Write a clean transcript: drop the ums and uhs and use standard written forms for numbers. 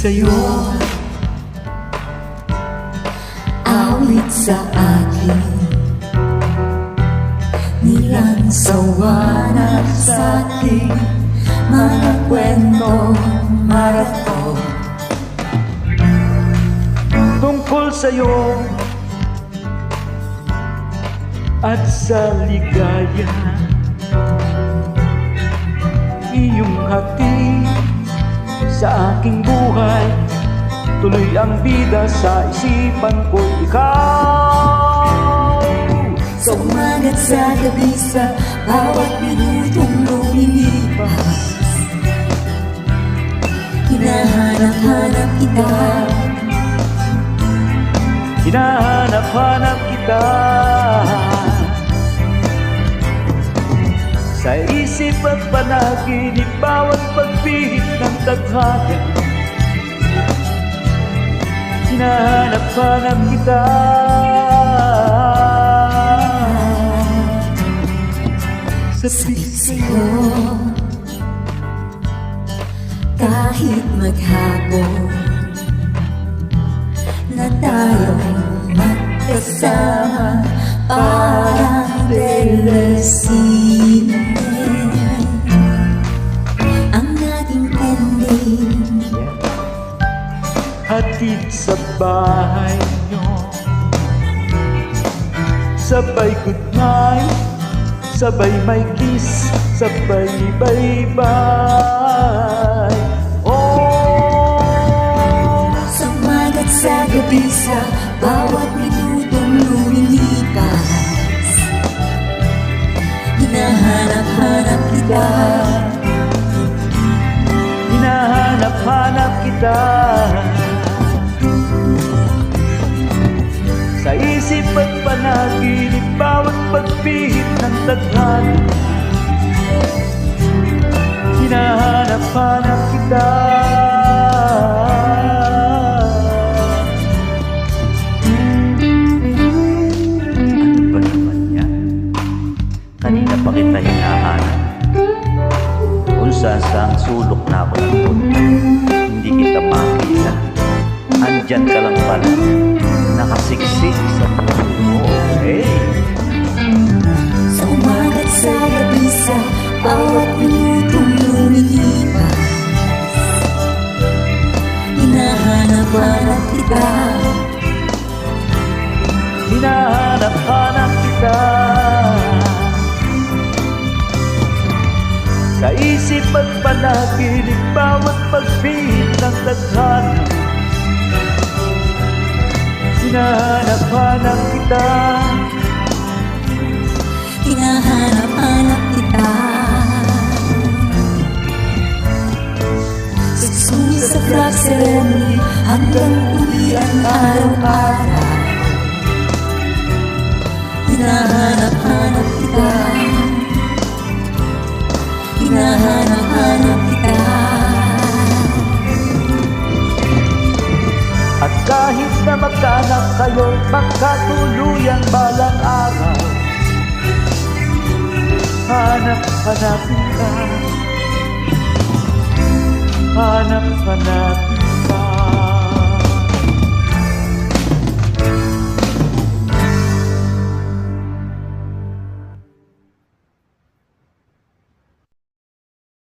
sa'yo, awit sa akin, nilansawanan sa'king mga kwento marathon. Tungkol sa'yo at sa ligaya, iyong hatid sa aking buhay, tuloy ang bida sa isipan ko, ikaw. Sa umaga't sa gabi, sa bawat minutong lumilipas, hinahanap-hanap kita, hinahanap-hanap kita. Sa isip at panaginip, bawat pagpihit ng tadhana, hinahanap-hanap kita. sabik sa'yo, kahit maghapon na tayong magkasama, parang telesine ang ating ending. Hatid sa bahay nyo, sabay good night, sabay may kiss, sabay bye-bye. Oh, sa umagat sa gabi, sa bawat minutong lumilipas, hinahanap-hanap kita, hinahanap-hanap kita. Sa isip at panaginip, bawat pagpihit ng tadhana, hinahanap-hanap kita. Ano ba naman yan? Kanina pa kita hinahanap, kung saan sulok na ako ng punta, hindi kita makita. Andyan ka lang pala, nakasiksik sa puso mo. Hey! sa umagat sa gabi, sa bawat minutong lumilipas, hinahanap-hanap kita, hinahanap-hanap kita. Sa isip at panaginip, bawat pagpihit ng tadhana, hinahanap-hanap kita. hinahanap-hanap kita. Sa suwi sa flag ceremony, hanggang uwian araw-araw, hinahanap-hanap kita, hinahanap-hanap kita. At kahit na magkaanak kayo, magkatuluyan balang araw, hanap-hanapin ka, hanap-hanapin